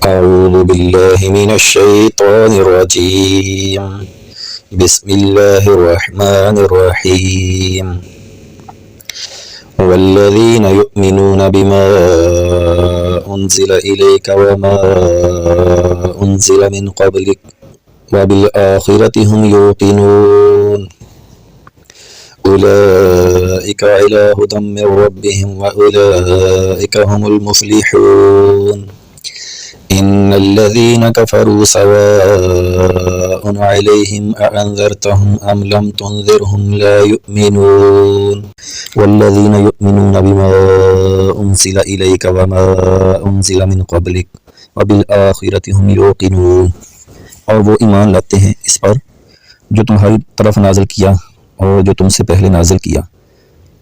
أعوذ بالله من الشيطان الرجيم. بسم الله الرحمن الرحيم. والذين يؤمنون بما أنزل إليك وما أنزل من قبلك وبالآخرة هم يوقنون أولئك على هدى من ربهم وأولئك هم المفلحون. إن الذين كفروا سواء عليهم أأنذرتهم أم لم تنذرهم لا يؤمنون. والذين يؤمنون بما أنزل إليك وما أنزل من قبلك وبالآخرة هم يوقنون. اور وہ ایمان لاتے ہیں اس پر جو تمہاری طرف نازل کیا اور جو تم سے پہلے نازل کیا،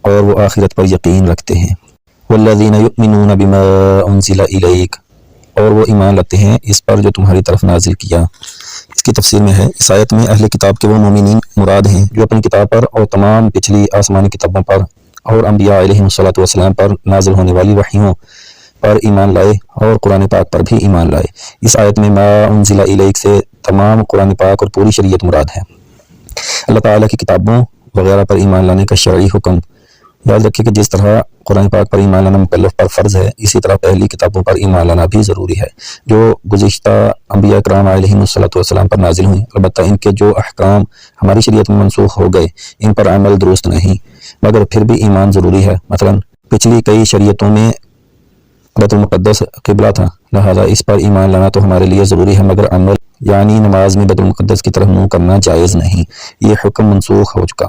اور وہ آخرت پر یقین رکھتے ہیں۔ والذین یؤمنون بما انزل الیک، اور وہ ایمان لاتے ہیں اس پر جو تمہاری طرف نازل کیا۔ اس کی تفسیر میں ہے، اس آیت میں اہل کتاب کے وہ مومنین مراد ہیں جو اپنی کتاب پر اور تمام پچھلی آسمانی کتابوں پر اور انبیاء علیہم الصلوۃ والسلام پر نازل ہونے والی وحیوں پر ایمان لائے اور قرآن پاک پر بھی ایمان لائے۔ اس آیت میں ما انزل الیک سے تمام قرآن پاک اور پوری شریعت مراد ہے۔ اللہ تعالیٰ کی کتابوں وغیرہ پر ایمان لانے کا شرعی حکم یاد رکھیں کہ جس طرح قرآن پاک پر ایمان لانا مکلف پر فرض ہے، اسی طرح پہلی کتابوں پر ایمان لانا بھی ضروری ہے جو گزشتہ انبیاء کرام علیہم الصلوۃ والسلام پر نازل ہوئیں۔ البتہ ان کے جو احکام ہماری شریعت میں منسوخ ہو گئے ان پر عمل درست نہیں، مگر پھر بھی ایمان ضروری ہے۔ مثلا پچھلی کئی شریعتوں میں بیت المقدس قبلہ تھا، لہذا اس پر ایمان لانا تو ہمارے لیے ضروری ہے، مگر عمل یعنی نماز میں بیت المقدس کی طرف منہ کرنا جائز نہیں، یہ حکم منسوخ ہو چکا۔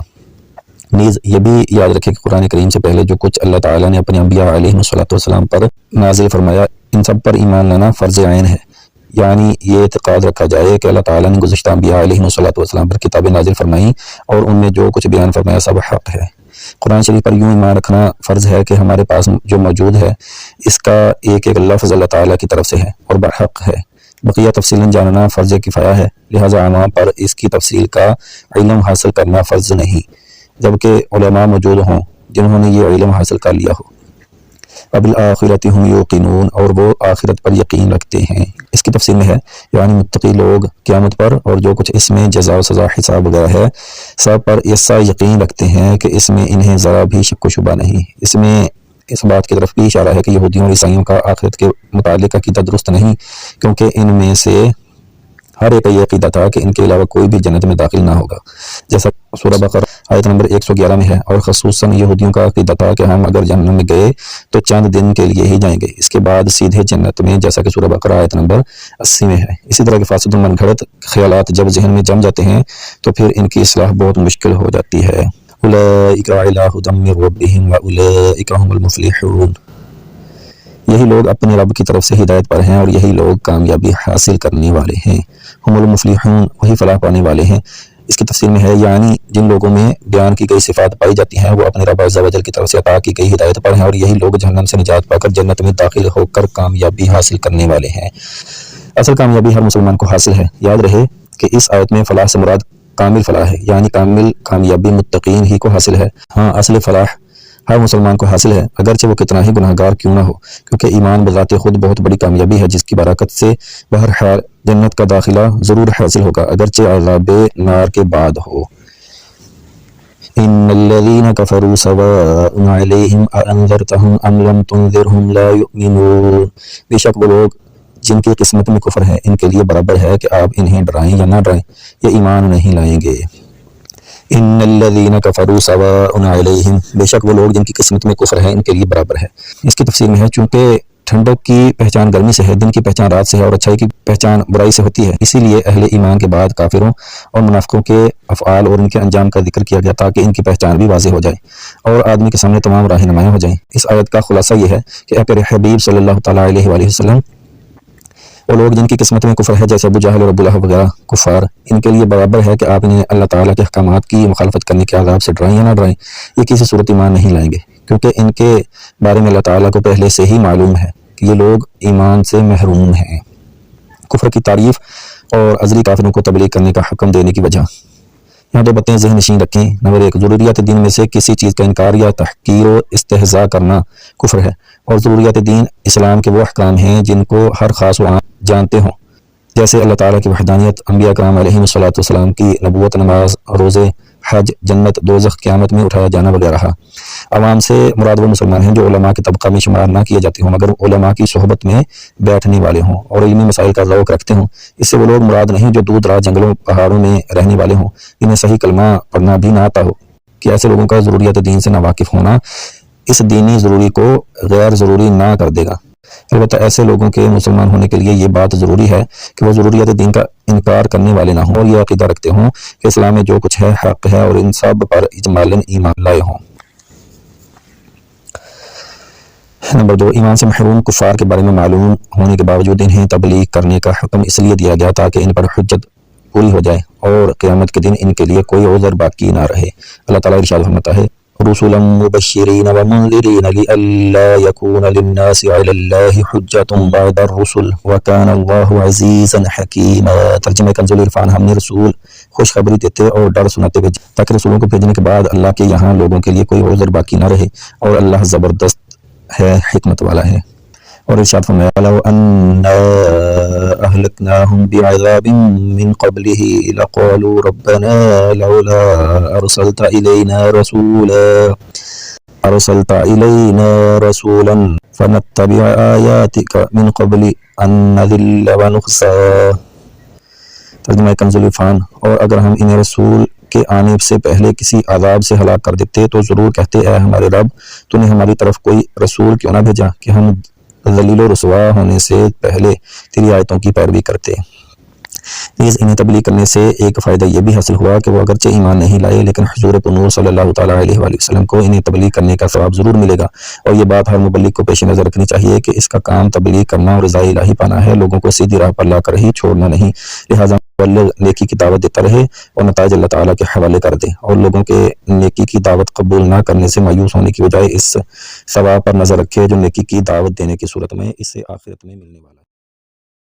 نیز یہ بھی یاد رکھیں کہ قرآن کریم سے پہلے جو کچھ اللہ تعالیٰ نے اپنے انبیاء علیہ الصلوۃ والسلام پر نازل فرمایا، ان سب پر ایمان لانا فرض عین ہے، یعنی یہ اعتقاد رکھا جائے کہ اللہ تعالیٰ نے گزشتہ انبیاء علیہ الصلوۃ والسلام پر کتابیں نازل فرمائیں اور ان میں جو کچھ بیان فرمایا سب حق ہے۔ قرآن شریف پر یوں ایمان رکھنا فرض ہے کہ ہمارے پاس جو موجود ہے اس کا ایک ایک لفظ اللہ تعالیٰ کی طرف سے ہے اور برحق ہے۔ بقیہ تفصیلاً جاننا فرض کفایہ ہے، لہٰذا عوام پر اس کی تفصیل کا علم حاصل کرنا فرض نہیں، جبکہ علماء موجود ہوں جنہوں نے یہ علم حاصل کر لیا ہو۔ وبالآخرۃ ہم یوقنون، اور وہ آخرت پر یقین رکھتے ہیں۔ اس کی تفسیر میں ہے، یعنی متقی لوگ قیامت پر اور جو کچھ اس میں جزا و سزا حساب وغیرہ ہے سب پر ایسا یقین رکھتے ہیں کہ اس میں انہیں ذرا بھی شک و شبہ نہیں۔ اس میں اس بات کی طرف بھی اشارہ ہے کہ یہودیوں اور عیسائیوں کا آخرت کے متعلق عقیدہ درست نہیں، کیونکہ ان میں سے ہر ایک یہ عقیدہ تھا کہ ان کے علاوہ کوئی بھی جنت میں داخل نہ ہوگا، جیسا سورہ بقرہ آیت نمبر 111 میں ہے، اور خصوصاً یہودیوں کا عقیدہ تھا کہ ہم اگر جہنم میں گئے تو چند دن کے لیے ہی جائیں گے، اس کے بعد سیدھے جنت میں، جیسا کہ سورہ بقرہ آیت نمبر 80 میں ہے۔ اسی طرح کے فاسد و من گھڑت خیالات جب ذہن میں جم جاتے ہیں تو پھر ان کی اصلاح بہت مشکل ہو جاتی ہے۔ اولئک علی ھدی من ربہم واولئک ھم المفلحون، یہی لوگ اپنے رب کی طرف سے ہدایت پر ہیں اور یہی لوگ کامیابی حاصل کرنے والے ہیں۔ ہم المفلحون، وہی فلاح پانے والے ہیں۔ اس کی تفسیر میں ہے، یعنی جن لوگوں میں بیان کی گئی صفات پائی جاتی ہیں وہ اپنے رب عز و جل کی طرف سے عطا کی گئی ہدایت پر ہیں، اور یہی لوگ جہنم سے نجات پا کر جنت میں داخل ہو کر کامیابی حاصل کرنے والے ہیں۔ اصل کامیابی ہر مسلمان کو حاصل ہے۔ یاد رہے کہ اس آیت میں فلاح سے مراد کامل فلاح ہے، یعنی کامل کامیابی متقین ہی کو حاصل ہے۔ ہاں، اصل فلاح ہر مسلمان کو حاصل ہے، اگرچہ وہ کتنا ہی گناہ گار کیوں نہ ہو، کیونکہ ایمان بذات خود بہت بڑی کامیابی ہے جس کی برکت سے بہرحال جنت کا داخلہ ضرور حاصل ہوگا، اگرچہ عذاب نار کے بعد ہو۔ ان الذين كفروا سواء عليهم أأنذرتهم ام لم تنذرهم لا يؤمنون، بے شک وہ لوگ جن کی قسمت میں کفر ہے ان کے لیے برابر ہے کہ آپ انہیں ڈرائیں یا نہ ڈرائیں، یہ ایمان نہیں لائیں گے۔ ان الذين كفروا سواء عليهم، بے شک وہ لوگ جن کی قسمت میں کفر ہے ان کے لیے برابر ہے۔ اس کی تفسیر میں ہے، چونکہ ٹھنڈک کی پہچان گرمی سے ہے، دن کی پہچان رات سے ہے، اور اچھائی کی پہچان برائی سے ہوتی ہے، اسی لیے اہل ایمان کے بعد کافروں اور منافقوں کے افعال اور ان کے انجام کا ذکر کیا گیا تاکہ ان کی پہچان بھی واضح ہو جائے اور آدمی کے سامنے تمام راہیں نمایاں ہو جائیں۔ اس آیت کا خلاصہ یہ ہے کہ اے پیارے حبیب صلی اللہ تعالیٰ علیہ وآلہ وسلم، وہ لوگ جن کی قسمت میں کفر ہے جیسے ابو جہل اور ابو لہب وغیرہ کفار، ان کے لیے برابر ہے کہ آپ انہیں اللہ تعالیٰ کے احکامات کی مخالفت کرنے کے عذاب سے ڈرائیں یا نہ ڈرائیں، یہ کسی صورت ایمان نہیں لائیں گے، کیونکہ ان کے بارے میں اللہ تعالیٰ کو پہلے سے ہی معلوم ہے کہ یہ لوگ ایمان سے محروم ہیں۔ کفر کی تعریف اور ازلی کافروں کو تبلیغ کرنے کا حکم دینے کی وجہ، یہاں دو باتیں ذہن نشین رکھیں۔ نمبر 1، ضروریات دین میں سے کسی چیز کا انکار یا تحقیر و استہزاء کرنا کفر ہے، اور ضروریات دین اسلام کے وہ احکام ہیں جن کو ہر خاص و عام جانتے ہوں، جیسے اللہ تعالیٰ کی وحدانیت، انبیاء کرام علیہم الصلوۃ کی نبوت، نماز، روزے، حج، جنت، دوزخ، قیامت میں اٹھایا جانا وغیرہ۔ عوام سے مراد وہ مسلمان ہیں جو علماء کے طبقہ میں شمار نہ کیے جاتے ہوں مگر علماء کی صحبت میں بیٹھنے والے ہوں اور علمی مسائل کا ذوق رکھتے ہوں۔ اس سے وہ لوگ مراد نہیں جو دور دراز جنگلوں پہاڑوں میں رہنے والے ہوں، انہیں صحیح کلمہ پڑھنا بھی نہ آتا ہو، کہ ایسے لوگوں کا ضروریات دین سے ناواقف ہونا اس دینی ضروری کو غیر ضروری نہ کر دے گا۔ البتہ ایسے لوگوں کے مسلمان ہونے کے لیے یہ بات ضروری ہے کہ وہ ضروریات دین کا انکار کرنے والے نہ ہوں اور یہ عقیدہ رکھتے ہوں کہ اسلام میں جو کچھ ہے حق ہے اور ان سب پر اجمالاً ایمان لائے ہوں۔ نمبر 2، ایمان سے محروم کفار کے بارے میں معلوم ہونے کے باوجود انہیں تبلیغ کرنے کا حکم اس لیے دیا گیا تاکہ ان پر حجت پوری ہو جائے اور قیامت کے دن ان کے لیے کوئی عذر باقی نہ رہے۔ اللہ تعالیٰ ارشاد فرماتا ہے، رسلا مبشرین ومنذرین لئلا یکون للناس علی اللہ حجۃ بعد الرسل وکان اللہ عزیزا حکیما۔ ترجمہ کنز العرفان۔ ہم نے رسول خوشخبری دیتے اور ڈر سناتے بھیجے تاکہ رسولوں کو بھیجنے کے بعد اللہ کے یہاں لوگوں کے لیے کوئی عذر باقی نہ رہے، اور اللہ زبردست ہے، حکمت والا ہے۔ اور ارشاد فرمایا، وَلَوْ أَنَّا أَهْلَكْنَاهُمْ بِعَذَابٍ مِّن قَبْلِهِ لَقَالُوا رَبَّنَا لَوْلَا أَرْسَلْتَ إِلَيْنَا رَسُولًا فَنَتَّبِعَ آيَاتِكَ مِن قَبْلِ أَن نَّذِلَّ وَنُخْزَىٰ۔ ترجمہ کنز العرفان۔ اور اگر ہم انہیں رسول کے آنے سے پہلے کسی عذاب سے ہلاک کر دیتے تو ضرور کہتے، اے ہمارے رب، تو نے ہماری طرف کوئی رسول کیوں نہ بھیجا کہ ہم ذلیل و رسوا ہونے سے پہلے تیری آیتوں کی پیروی کرتے۔ انہیں تبلیغ کرنے سے ایک فائدہ یہ بھی حاصل ہوا کہ وہ اگرچہ ایمان نہیں لائے لیکن حضور نور صلی اللہ تعالیٰ علیہ وآلہ وسلم کو انہیں تبلیغ کرنے کا ثواب ضرور ملے گا۔ اور یہ بات ہر مبلغ کو پیش نظر رکھنی چاہیے کہ اس کا کام تبلیغ کرنا اور رضا الہی پانا ہے، لوگوں کو سیدھی راہ پر لا کر ہی چھوڑنا نہیں۔ لہٰذا مبلغ نیکی کی دعوت دیتا رہے اور نتائج اللہ تعالیٰ کے حوالے کر دے، اور لوگوں کے نیکی کی دعوت قبول نہ کرنے سے مایوس ہونے کی بجائے اس ثواب پر نظر رکھے جو نیکی کی دعوت دینے کی صورت میں اس سے آخرت میں ملنے والا ہے۔